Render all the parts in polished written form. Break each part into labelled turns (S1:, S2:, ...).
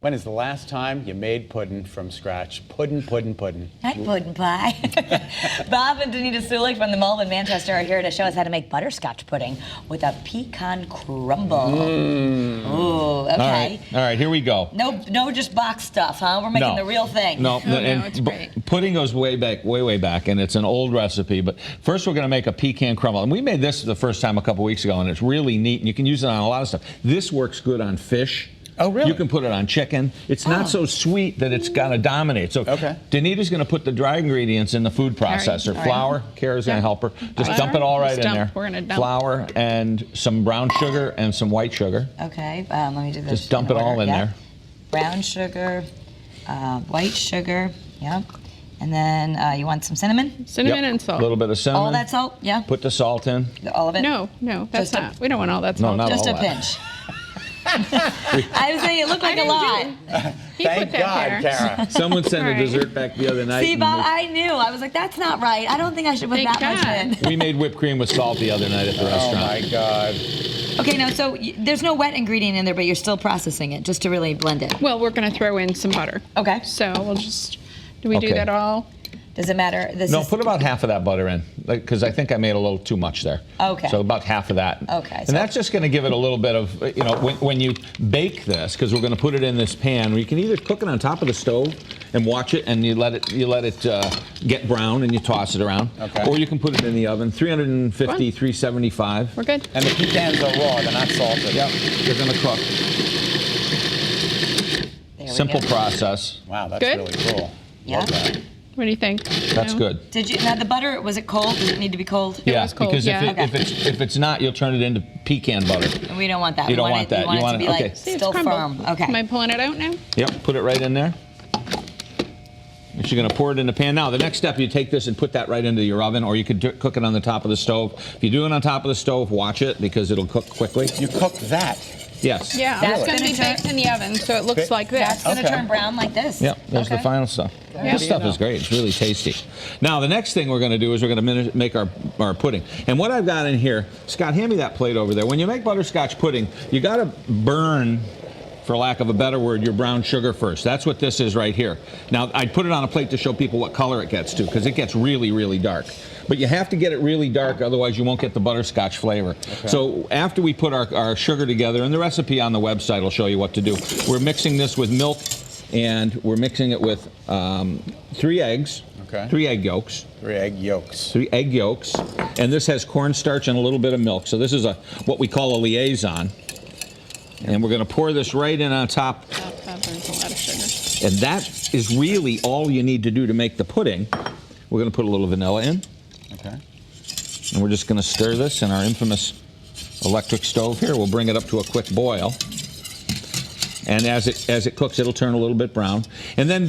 S1: When is the last time you made pudding from scratch? Pudding.
S2: Hi, pudding pie. Bob and Danita Sulick from the Mulb in Manchester are here to show us how to make butterscotch pudding with a pecan crumble. Ooh, okay.
S3: All right, here we go.
S2: No, just box stuff, huh? We're making the real thing.
S3: No,
S4: it's great.
S3: Pudding goes way back, and it's an old recipe. But first, we're going to make a pecan crumble, and we made this the first time a couple weeks ago, and it's really neat, and you can use it on a lot of stuff. This works good on fish.
S1: Oh, really?
S3: You can put it on chicken. It's not so sweet that it's going to dominate. So Danita's going to put the dry ingredients in the food processor.
S4: All right.
S3: Flour, Kara's going to help her. Just dump it all right in there.
S4: We're going to dump.
S3: Flour and some brown sugar and some white sugar.
S2: Okay, let me do this.
S3: Just dump it all in there.
S2: Brown sugar, white sugar, yep. And then you want some cinnamon?
S4: Cinnamon and salt.
S3: A little bit of cinnamon.
S2: All that salt? Yeah.
S3: Put the salt in.
S2: All of it?
S4: No, that's
S2: Just a-
S4: not. We don't want all that salt.
S3: No, not
S2: Just
S3: all
S2: a
S3: that.
S2: pinch. I was saying it looked like a lot.
S4: He
S1: Thank
S4: put that
S1: God,
S4: there.
S1: Kara.
S3: Someone sent a
S4: All right.
S3: dessert back the other night.
S2: See,
S3: and
S2: Bob, I knew. I was like, that's not right. I don't think I should put
S4: Thank
S2: that
S4: God.
S2: much in.
S3: we made whipped cream with salt the other night at the
S1: Oh
S3: restaurant.
S1: my God.
S2: Okay, now, so there's no wet ingredient in there, but you're still processing it just to really blend it.
S4: Well, we're going to throw in some butter.
S2: Okay.
S4: So we'll just. Do we do
S3: Okay.
S4: that all?
S2: Does it matter?
S3: No, put about half of that butter in, because I think I made a little too much there.
S2: Okay.
S3: So about half of that.
S2: Okay,
S3: And
S2: so-
S3: that's just going to give it a little bit of, when you bake this, because we're going to put it in this pan, you can either cook it on top of the stove and watch it, and you let it get brown, and you toss it around.
S1: Okay.
S3: Or you can put it in the oven, 350, 375.
S4: We're good.
S1: And the pecans are raw, they're not salted.
S3: Yep, they're going to cook.
S2: There we
S3: Simple
S2: go.
S3: process.
S1: Wow, that's
S4: Good?
S1: really cool.
S2: Yeah.
S1: Love that.
S4: What do you think?
S3: That's
S4: No?
S3: good.
S2: Did you, now the butter, was it cold? Does it need to be cold?
S3: Yeah,
S4: was cold,
S3: because
S4: yeah.
S3: if it's not, you'll turn it into pecan butter.
S2: We don't want that.
S3: You
S2: We
S3: don't
S2: want
S3: want
S2: it,
S3: that.
S2: We want
S3: You
S2: it
S3: want
S2: to be
S3: it-
S2: like
S3: okay.
S4: See, it's
S2: still
S4: crumbled.
S2: firm. Okay.
S4: Am I pulling it out now?
S3: Yep, put it right in there. You're going to pour it in the pan. Now, the next step, you take this and put that right into your oven, or you could cook it on the top of the stove. If you do it on top of the stove, watch it, because it'll cook quickly.
S1: You cook that.
S3: Yes.
S4: Yeah,
S2: That's
S4: it's going to be
S2: gonna
S4: baked in the oven, so it looks like
S2: That's
S4: this.
S2: going to
S1: Okay.
S2: turn brown like this.
S3: Yep, there's the
S2: Okay.
S3: final stuff.
S4: Yeah.
S3: This stuff is great. It's really tasty. Now, the next thing we're going to do is we're going to make our pudding. And what I've got in here, Scott, hand me that plate over there. When you make butterscotch pudding, you got to burn, for lack of a better word, your brown sugar first. That's what this is right here. Now, I put it on a plate to show people what color it gets to, because it gets really, really dark. But you have to get it really dark, otherwise you won't get the butterscotch flavor. Okay. So after we put our sugar together, and the recipe on the website will show you what to do, we're mixing this with milk, and we're mixing it with 3 eggs,
S1: Okay.
S3: 3 egg yolks.
S1: 3 egg yolks.
S3: 3 egg yolks, and this has cornstarch and a little bit of milk. So this is what we call a liaison. And we're going to pour this right in on top.
S4: That burns a lot of sugar.
S3: And that is really all you need to do to make the pudding. We're going to put a little vanilla in.
S1: Okay.
S3: And we're just going to stir this in our infamous electric stove here. We'll bring it up to a quick boil. And as it cooks, it'll turn a little bit brown. And then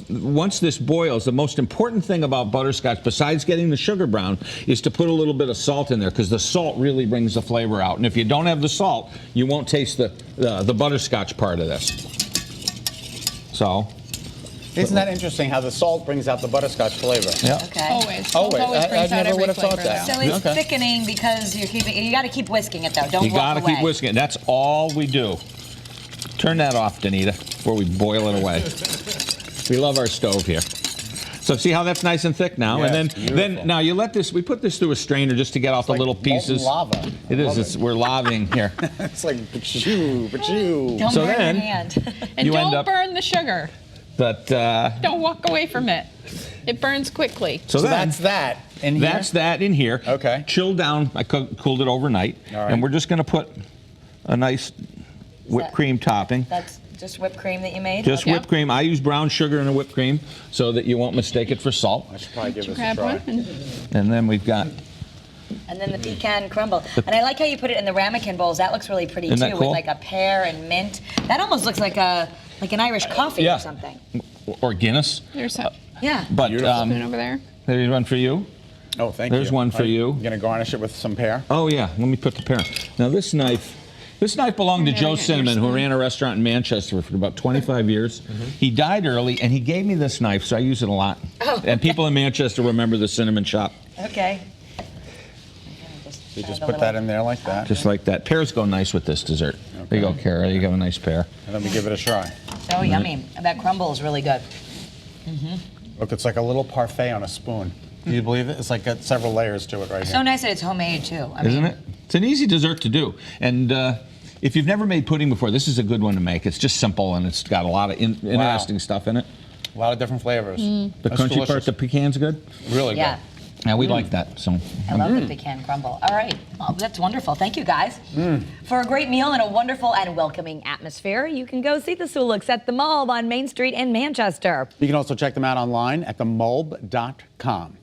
S3: once this boils, the most important thing about butterscotch, besides getting the sugar brown, is to put a little bit of salt in there, because the salt really brings the flavor out. And if you don't have the salt, you won't taste the butterscotch part of this. So.
S1: Isn't that interesting how the salt brings out the butterscotch flavor?
S3: Yeah.
S2: Okay.
S4: Always. Salt
S1: Always.
S4: always
S1: I
S4: brings out
S1: never
S4: every
S1: would have thought
S4: flavor,
S1: that.
S4: though.
S2: So it's
S1: Okay.
S2: thickening because you got to keep whisking it though. Don't
S3: You
S2: walk
S3: got to
S2: away.
S3: keep whisking it. That's all we do. Turn that off, Danita, before we boil it away. We love our stove here. So see how that's nice and thick now?
S1: Yeah,
S3: And
S1: it's
S3: then
S1: beautiful.
S3: now you let this, we put this through a strainer just to get off the
S1: Like
S3: little
S1: molten
S3: pieces.
S1: lava.
S3: It is. We're laving here.
S1: It's like pachoo, pachoo.
S2: Don't
S3: So
S2: burn
S3: then-
S2: your hand.
S4: And
S3: You end
S4: don't
S3: up-
S4: burn the sugar.
S3: But
S4: Don't walk away from it. It burns quickly.
S1: So
S3: then
S1: that's that in here?
S3: that's that in here.
S1: Okay.
S3: Chilled down. I cooled it overnight.
S1: All right.
S3: And we're just going to put a nice whipped
S2: that-
S3: cream topping.
S2: That's just whipped cream that you made?
S3: Just
S2: Okay.
S3: whipped cream. I use brown sugar in a whipped cream so that you won't mistake it for salt.
S1: I should probably give this a
S4: Grab
S1: try.
S4: one. And
S3: And then we've got
S2: And then the pecan crumble. And I like how you put it in the ramekin bowls. That looks really pretty
S3: Isn't
S2: too,
S3: that
S2: with
S3: cool?
S2: like a pear and mint. That almost looks like an Irish coffee
S3: Yeah.
S2: or something.
S3: or Guinness.
S4: there's a
S2: Yeah.
S3: But
S4: spoon over there.
S3: there's one for you.
S1: Oh, thank you.
S3: There's one for you.
S1: You're going to garnish it with some pear?
S3: Oh yeah, let me put the pear. Now this knife belonged to
S4: You're
S3: Joe
S4: gonna get your
S3: Cinnamon, who
S4: spoon.
S3: ran a restaurant in Manchester for about 25 years. He died early, and he gave me this knife, so I use it a lot.
S2: Oh.
S3: And people in Manchester remember the Cinnamon shop,
S2: Okay.
S1: You just put that in there like that?
S3: just like that. Pears go nice with this dessert. There you go, Kara. You have a nice pear.
S1: And then we give it a try.
S2: So yummy. That crumble is really good.
S1: Look, it's like a little parfait on a spoon. Can you believe it? It's like got several layers to it right here.
S2: So nice that it's homemade too.
S3: Isn't it? It's an easy dessert to do. And if you've never made pudding before, this is a good one to make. It's just simple and it's got a lot of interesting stuff in it.
S1: A lot of different flavors.
S3: The
S1: That's
S3: crunchy
S1: delicious.
S3: part, the pecan's good.
S1: Really
S2: Yeah.
S1: good.
S3: Yeah, we like that. So
S2: I love the pecan crumble. All right. Well, that's wonderful. Thank you, guys. For a great meal and a wonderful and welcoming atmosphere, you can go see the Sulicks at the Mulb on Main Street in Manchester.
S1: You can also check them out online at themulb.com.